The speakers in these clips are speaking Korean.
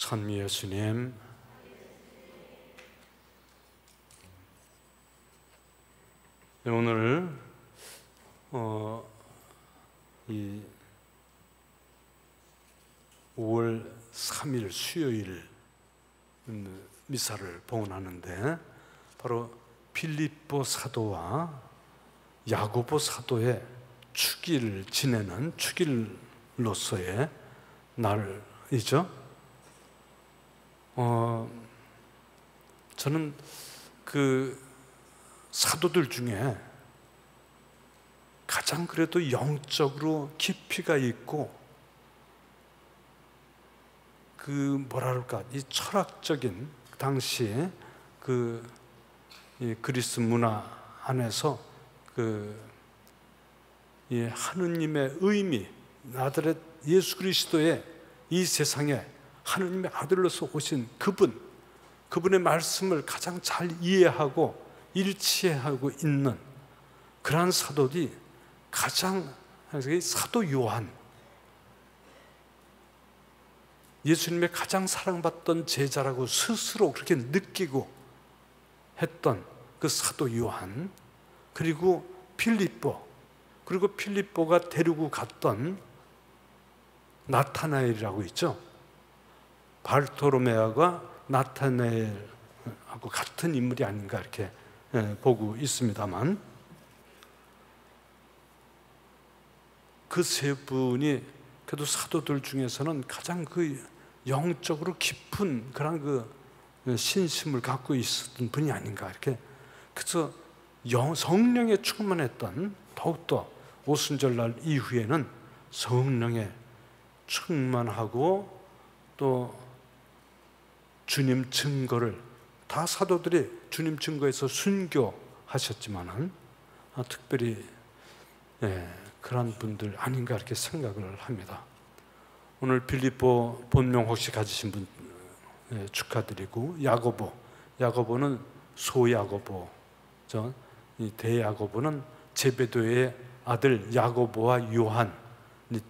찬미 예수님, 네, 오늘 이 5월 3일 수요일 미사를 봉헌하는데 바로 빌립보 사도와 야고보 사도의 축일을 지내는 축일로서의 날이죠. 저는 그 사도들 중에 가장 그래도 영적으로 깊이가 있고 그 뭐랄까 이 철학적인 당시에 이 그리스 문화 안에서 이 하느님의 의미, 나사렛 예수 그리스도의 이 세상에 하느님의 아들로서 오신 그분의 말씀을 가장 잘 이해하고 일치하고 있는 그러한 사도들이 가장 사도 요한, 예수님의 가장 사랑받던 제자라고 스스로 그렇게 느끼고 했던 그 사도 요한, 그리고 빌립보, 그리고 빌립보가 데리고 갔던 나타나엘이라고 있죠. 바르토로메아가 나타나엘하고 같은 인물이 아닌가 이렇게 보고 있습니다만, 그 세 분이 그래도 사도들 중에서는 가장 그 영적으로 깊은 그런 그 신심을 갖고 있었던 분이 아닌가 이렇게. 그래서 성령에 충만했던, 더욱더 오순절날 이후에는 성령에 충만하고 또 주님 증거를, 다 사도들이 주님 증거에서 순교하셨지만은 특별히 그런 분들 아닌가 이렇게 생각을 합니다. 오늘 빌립보 본명 혹시 가지신 분 축하드리고, 야고보는 소야고보죠. 이 대야고보는 제베도의 아들 야고보와 요한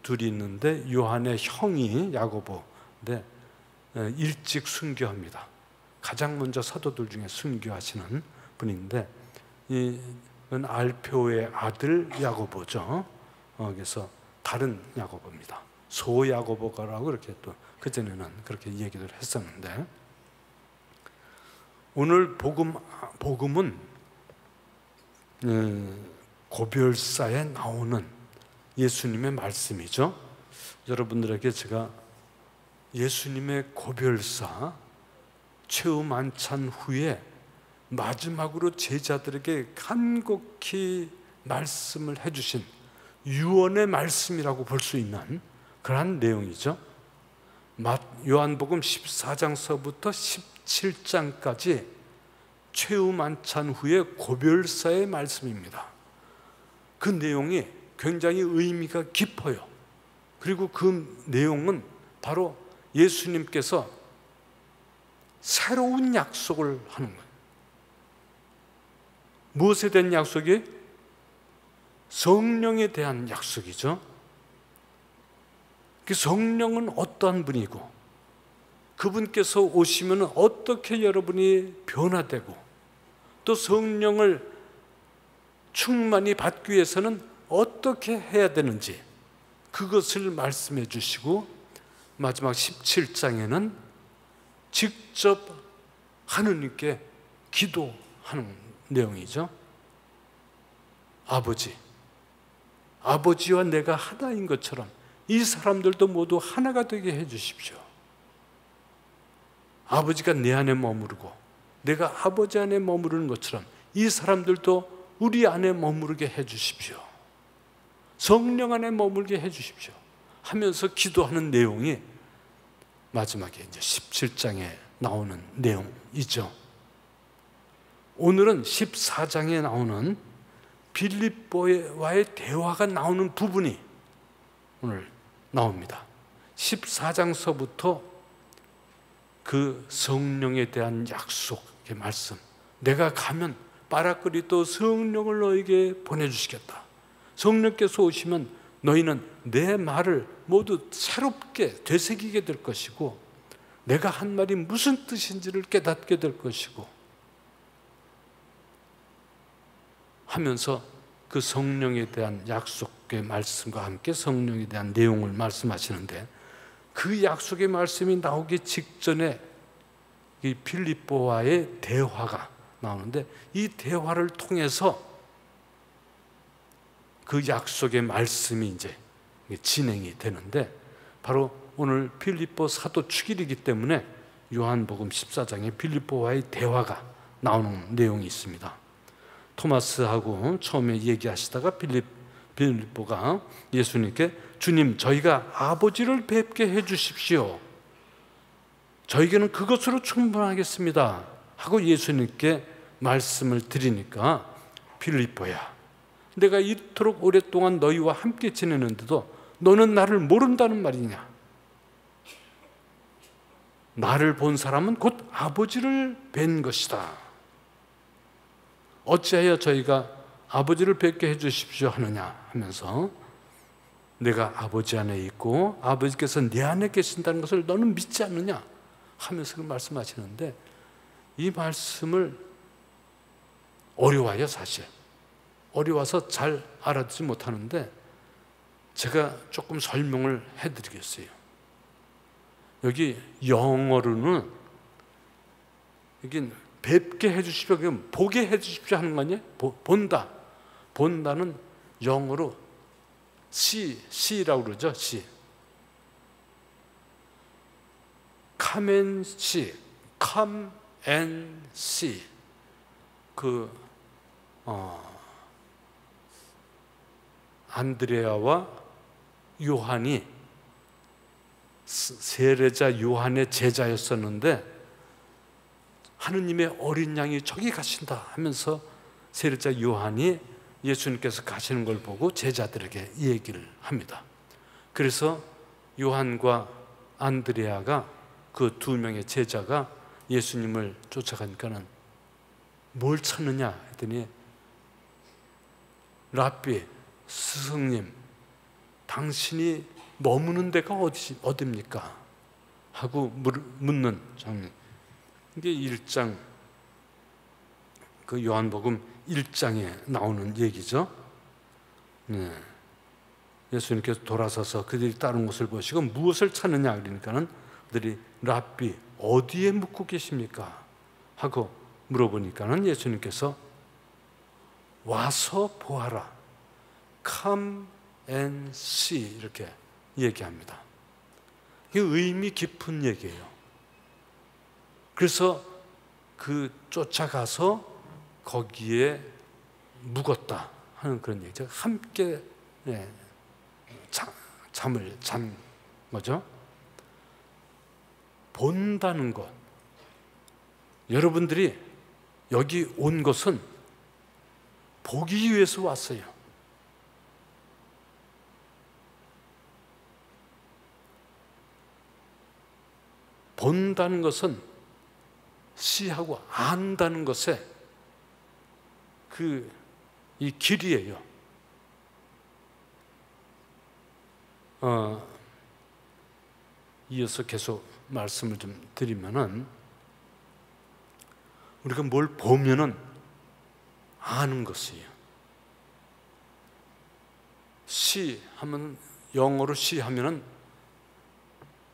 둘이 있는데, 요한의 형이 야고보인데 일찍 순교합니다. 가장 먼저 사도들 중에 순교하시는 분인데, 이건 알페오의 아들 야고보죠. 그래서 다른 야고보입니다. 소야고보라고 이렇게 또 그전에는 그렇게 얘기를 했었는데, 오늘 복음은 고별사에 나오는 예수님의 말씀이죠. 여러분들에게 제가 예수님의 고별사, 최후 만찬 후에 마지막으로 제자들에게 간곡히 말씀을 해주신 유언의 말씀이라고 볼 수 있는 그러한 내용이죠. 요한복음 14장서부터 17장까지 최후 만찬 후에 고별사의 말씀입니다. 그 내용이 굉장히 의미가 깊어요. 그리고 그 내용은 바로 예수님께서 새로운 약속을 하는 거예요. 무엇에 대한 약속이? 성령에 대한 약속이죠. 그 성령은 어떠한 분이고, 그분께서 오시면 어떻게 여러분이 변화되고, 또 성령을 충만히 받기 위해서는 어떻게 해야 되는지 그것을 말씀해 주시고, 마지막 17장에는 직접 하느님께 기도하는 내용이죠. 아버지와 내가 하나인 것처럼 이 사람들도 모두 하나가 되게 해 주십시오. 아버지가 내 안에 머무르고 내가 아버지 안에 머무르는 것처럼 이 사람들도 우리 안에 머무르게 해 주십시오. 성령 안에 머물게 해 주십시오 하면서 기도하는 내용이 마지막에 이제 17장에 나오는 내용이죠. 오늘은 14장에 나오는 빌립보와의 대화가 나오는 부분이 오늘 나옵니다. 14장서부터 그 성령에 대한 약속의 말씀, 내가 가면 파라크리토 성령을 너에게 보내주시겠다. 성령께서 오시면 너희는 내 말을 모두 새롭게 되새기게 될 것이고, 내가 한 말이 무슨 뜻인지를 깨닫게 될 것이고 하면서 그 성령에 대한 약속의 말씀과 함께 성령에 대한 내용을 말씀하시는데, 그 약속의 말씀이 나오기 직전에 이 빌립보와의 대화가 나오는데, 이 대화를 통해서 그 약속의 말씀이 이제 진행이 되는데, 바로 오늘 빌립보 사도 축일이기 때문에 요한복음 14장에 빌립보와의 대화가 나오는 내용이 있습니다. 토마스하고 처음에 얘기하시다가 빌립보가 예수님께 주님, 저희가 아버지를 뵙게 해주십시오. 저에게는 그것으로 충분하겠습니다 하고 예수님께 말씀을 드리니까, 빌립보야, 내가 이토록 오랫동안 너희와 함께 지내는데도 너는 나를 모른다는 말이냐? 나를 본 사람은 곧 아버지를 뵌 것이다. 어찌하여 저희가 아버지를 뵙게 해주십시오 하느냐 하면서, 내가 아버지 안에 있고 아버지께서 내 안에 계신다는 것을 너는 믿지 않느냐 하면서 말씀하시는데, 이 말씀을 어려워요. 사실 어려워서 잘 알아듣지 못하는데 제가 조금 설명을 해드리겠어요. 여기 영어로는 여기 뵙게 해주십시오, 보게 해주십시오 하는 거 아니에요? 본다. 본다는 영어로 see라고 그러죠. see. come and see. come and see. 안드레아와 요한이 세례자 요한의 제자였었는데, 하느님의 어린 양이 저기 가신다 하면서 세례자 요한이 예수님께서 가시는 걸 보고 제자들에게 얘기를 합니다. 그래서 요한과 안드레아가, 그 두 명의 제자가 예수님을 쫓아가니까는 뭘 찾느냐 했더니, 랍비, 스승님, 당신이 머무는 데가 어디입니까? 하고 묻는 장면. 이게 1장, 그 요한복음 1장에 나오는 얘기죠. 네. 예수님께서 돌아서서 그들이 다른 곳을 보시고 무엇을 찾느냐 그러니까는 그들이 랍비, 어디에 묵고 계십니까? 하고 물어보니까는 예수님께서 와서 보아라, come and see, 이렇게 얘기합니다. 이게 의미 깊은 얘기예요. 그래서 그 쫓아가서 거기에 묵었다 하는 그런 얘기죠. 함께 잠을 잔 거죠. 본다는 것, 여러분들이 여기 온 것은 보기 위해서 왔어요. 본다는 것은 시하고 안다는 것에 이 길이에요. 이어서 계속 말씀을 좀 드리면은, 우리가 뭘 보면은 아는 것이에요. 시 하면, 영어로 시 하면은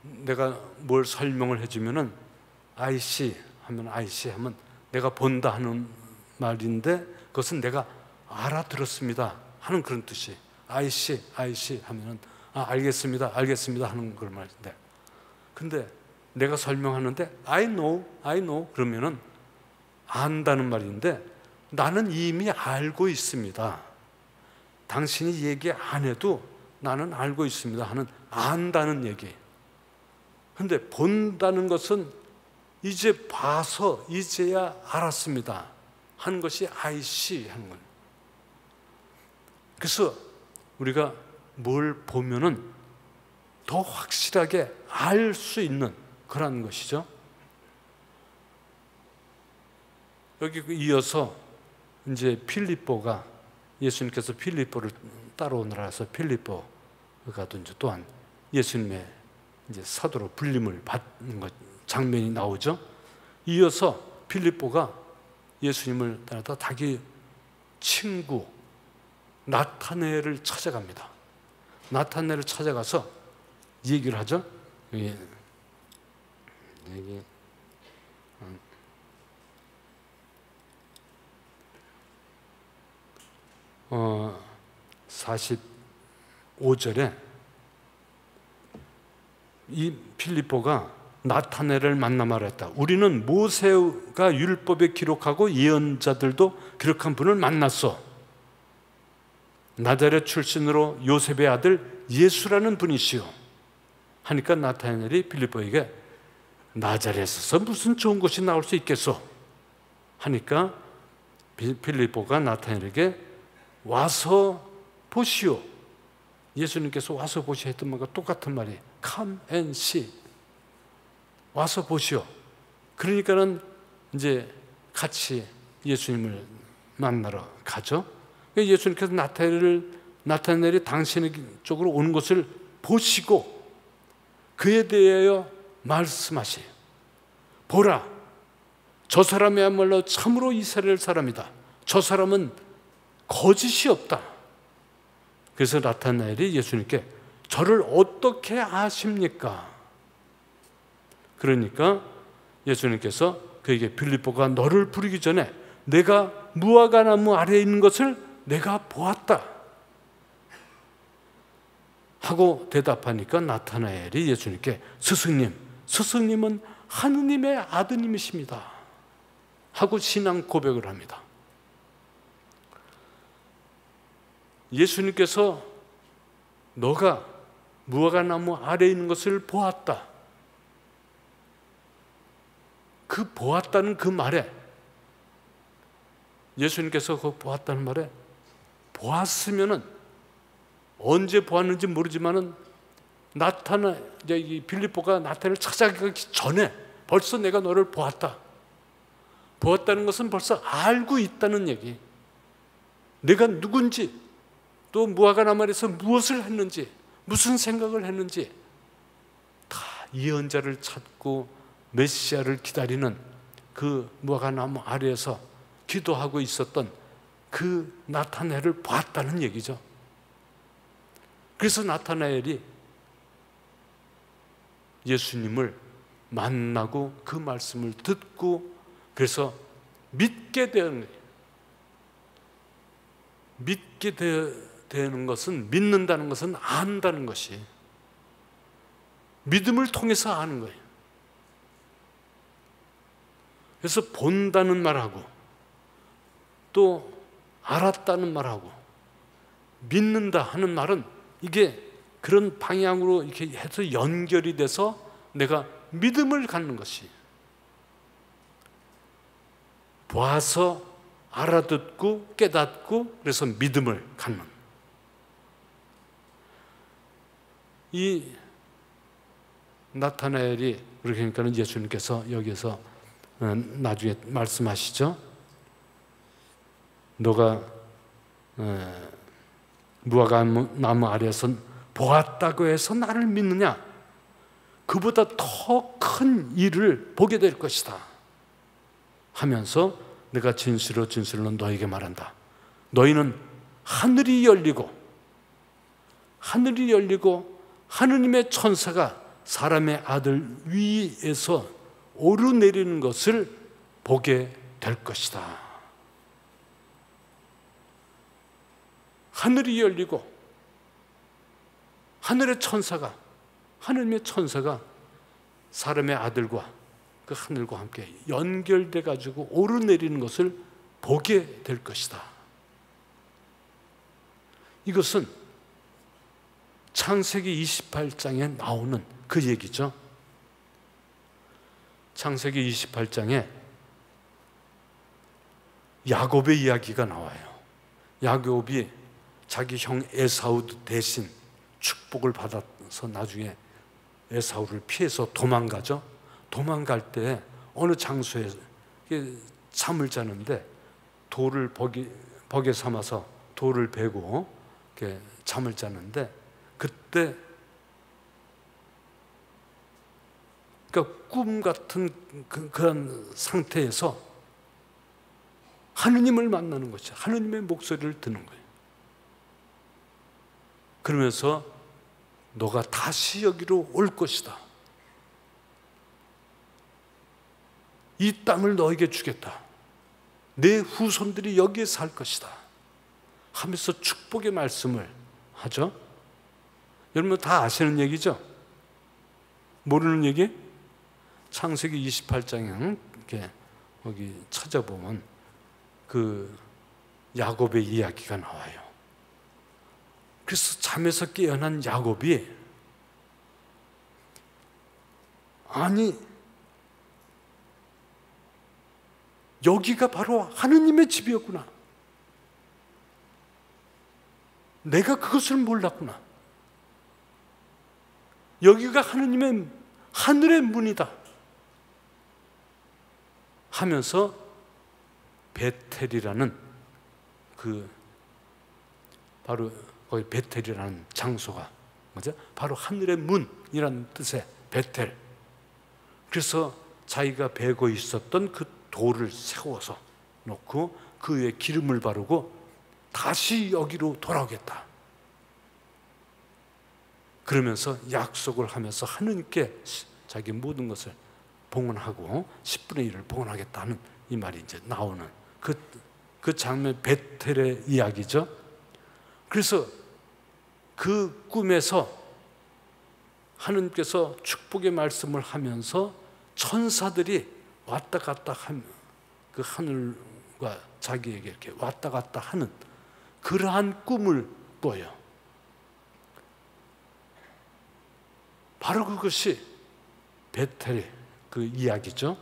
내가 뭘 설명을 해주면은 I see 하면, I see 하면 내가 본다 하는 말인데, 그것은 내가 알아들었습니다 하는 그런 뜻이. I see, I see 하면은 알겠습니다, 알겠습니다 하는 그런 말인데, 근데 내가 설명하는데 I know 그러면은 안다는 말인데, 나는 이미 알고 있습니다. 당신이 얘기 안 해도 나는 알고 있습니다 하는 안다는 얘기. 근데 본다는 것은 이제 봐서 이제야 알았습니다 하는 것이 I see 하는 거예요. 그래서 우리가 뭘 보면은 더 확실하게 알 수 있는 그런 것이죠. 여기 이어서 이제 필립보가, 예수님께서 필립보를 따라오느라 해서 필립보가 이제 또한 예수님의 이제 사도로 불림을 받는 장면이 나오죠. 이어서 빌립보가 예수님을 따라다 자기 친구 나타나엘을 찾아갑니다. 나타나엘을 찾아가서 얘기를 하죠. 여기 45절에 이 빌립보가 나타나엘을 만나 말했다. 우리는 모세가 율법에 기록하고 예언자들도 기록한 분을 만났어. 나자렛 출신으로 요셉의 아들 예수라는 분이시오. 하니까 나타나엘이 빌립보에게 나자렛에서 무슨 좋은 것이 나올 수 있겠소? 하니까 빌립보가 나타나엘에게 와서 보시오. 예수님께서 와서 보시오 했던 말과 똑같은 말이 Come and see. 와서 보시오. 그러니까는 이제 같이 예수님을 만나러 가죠. 예수님께서 나타나엘이 당신의 쪽으로 오는 것을 보시고 그에 대하여 말씀하시오. 보라, 저 사람이야말로 참으로 이스라엘 사람이다. 저 사람은 거짓이 없다. 그래서 나타나엘이 예수님께 저를 어떻게 아십니까? 그러니까 예수님께서 그에게 빌립보가 너를 부르기 전에 내가 무화과 나무 아래에 있는 것을 내가 보았다 하고 대답하니까 나타나엘이 예수님께 스승님은 하느님의 아드님이십니다 하고 신앙 고백을 합니다. 예수님께서 너가 무화과 나무 아래에 있는 것을 보았다. 그 보았다는 그 말에 예수님께서 그 보았다는 말에 보았으면은 언제 보았는지 모르지만은 이 빌립보가 나타나를 찾아가기 전에 벌써 내가 너를 보았다. 보았다는 것은 벌써 알고 있다는 얘기. 내가 누군지 또 무화과 나무 아래에서 무엇을 했는지 무슨 생각을 했는지 다 예언자를 찾고 메시아를 기다리는 그 무화과 나무 아래에서 기도하고 있었던 그 나타나엘을 보았다는 얘기죠. 그래서 나타나엘이 예수님을 만나고 그 말씀을 듣고 그래서 믿게 되는 거예요. 믿게 되는 것은 믿는다는 것은 안다는 것이 믿음을 통해서 아는 거예요. 그래서 본다는 말하고 또 알았다는 말하고 믿는다 하는 말은 이게 그런 방향으로 이렇게 해서 연결이 돼서 내가 믿음을 갖는 것이 봐서 알아듣고 깨닫고 그래서 믿음을 갖는 이 나타나엘이 그러니까는 예수님께서 여기서 나중에 말씀하시죠. 너가 무화과 나무 아래에서 보았다고 해서 나를 믿느냐? 그보다 더 큰 일을 보게 될 것이다 하면서 내가 진실로 너에게 말한다. 너희는 하늘이 열리고 하느님의 천사가 사람의 아들 위에서 오르내리는 것을 보게 될 것이다. 하늘이 열리고 하느님의 천사가 사람의 아들과 그 하늘과 함께 연결돼 가지고 오르내리는 것을 보게 될 것이다. 이것은 창세기 28장에 나오는 그 얘기죠. 창세기 28장에 야곱의 이야기가 나와요. 야곱이 자기 형 에사우 대신 축복을 받아서 나중에 에사우를 피해서 도망가죠. 도망갈 때 어느 장소에 잠을 자는데 돌을 벅에 삼아서 돌을 베고 잠을 자는데 그때 그러니까 꿈 같은 그런 상태에서 하느님을 만나는 것이죠. 하느님의 목소리를 듣는 거예요. 그러면서 너가 다시 여기로 올 것이다. 이 땅을 너에게 주겠다. 내 후손들이 여기에 살 것이다 하면서 축복의 말씀을 하죠. 여러분 다 아시는 얘기죠? 모르는 얘기? 창세기 28장에 이렇게 거기 찾아보면 그 야곱의 이야기가 나와요. 그래서 잠에서 깨어난 야곱이 아니 여기가 바로 하느님의 집이었구나. 내가 그것을 몰랐구나. 여기가 하느님의 하늘의 문이다 하면서 베텔이라는 바로 거기 베텔이라는 장소가 뭐죠? 바로 하늘의 문이라는 뜻의 베텔. 그래서 자기가 베고 있었던 그 돌을 세워서 놓고 그 위에 기름을 바르고 다시 여기로 돌아오겠다. 그러면서 약속을 하면서 하느님께 자기 모든 것을 봉헌하고 10분의 1을 봉헌하겠다는 이 말이 이제 나오는 그 장면 베텔의 이야기죠. 그래서 그 꿈에서 하느님께서 축복의 말씀을 하면서 천사들이 왔다 갔다 하면 그 하늘과 자기에게 이렇게 왔다 갔다 하는 그러한 꿈을 꿔요. 바로 그것이 베텔의 그 이야기죠.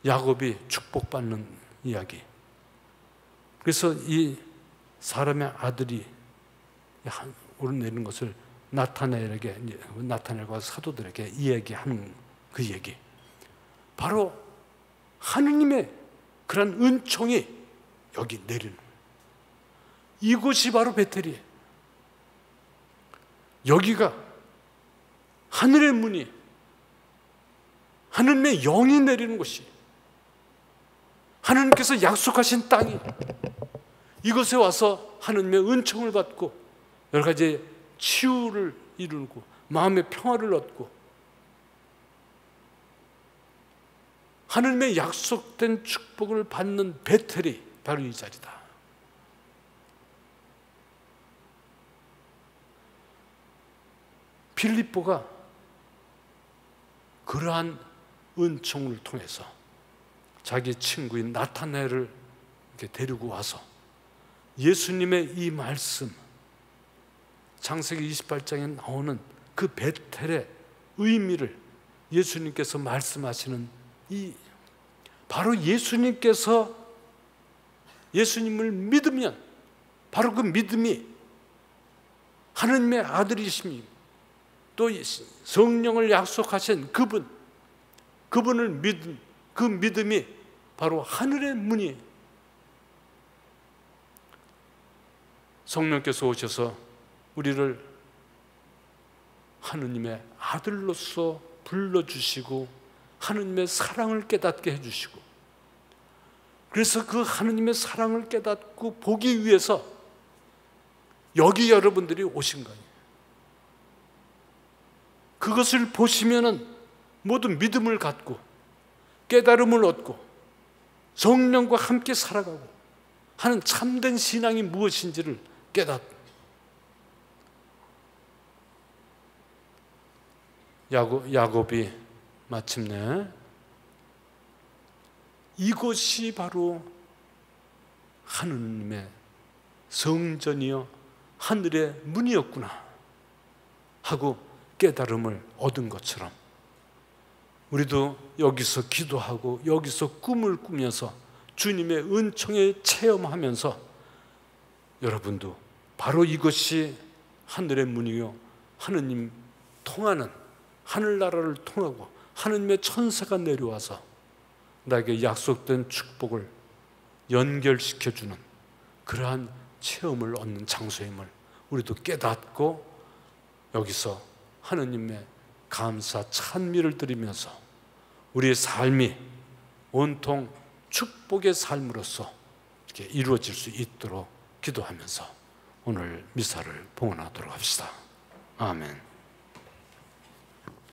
야곱이 축복받는 이야기. 그래서 이 사람의 아들이 오르내리는 것을 나타나엘과 사도들에게 이야기하는 그 얘기. 바로 하느님의 그런 은총이 여기 내리는 거예요. 이곳이 바로 베텔이에요. 여기가 하늘의 문이 하느님의 영이 내리는 곳이 하느님께서 약속하신 땅이 이곳에 와서 하느님의 은총을 받고 여러 가지 치유를 이루고 마음의 평화를 얻고 하느님의 약속된 축복을 받는 베텔이 바로 이 자리다. 빌립보가 그러한 은총을 통해서 자기 친구인 나타나엘을 이렇게 데리고 와서 예수님의 이 말씀, 창세기 28장에 나오는 그 베텔의 의미를 예수님께서 말씀하시는 이 바로 예수님께서 예수님을 믿으면 바로 그 믿음이 하느님의 아들이심이 또 성령을 약속하신 그분을 믿은 그 믿음이 바로 하늘의 문이에요. 성령께서 오셔서 우리를 하느님의 아들로서 불러주시고 하느님의 사랑을 깨닫게 해주시고 그래서 그 하느님의 사랑을 깨닫고 보기 위해서 여기 여러분들이 오신 거예요. 그것을 보시면은 모두 믿음을 갖고 깨달음을 얻고 성령과 함께 살아가고 하는 참된 신앙이 무엇인지를 깨닫고 야곱이 마침내 이곳이 바로 하느님의 성전이요 하늘의 문이었구나 하고 깨달음을 얻은 것처럼 우리도 여기서 기도하고 여기서 꿈을 꾸면서 주님의 은총에 체험하면서 여러분도 바로 이것이 하늘의 문이요 하느님 통하는 하늘나라를 통하고 하느님의 천사가 내려와서 나에게 약속된 축복을 연결시켜주는 그러한 체험을 얻는 장소임을 우리도 깨닫고 여기서 하느님의 감사 찬미를 드리면서 우리의 삶이 온통 축복의 삶으로서 이렇게 이루어질 수 있도록 기도하면서 오늘 미사를 봉헌하도록 합시다. 아멘.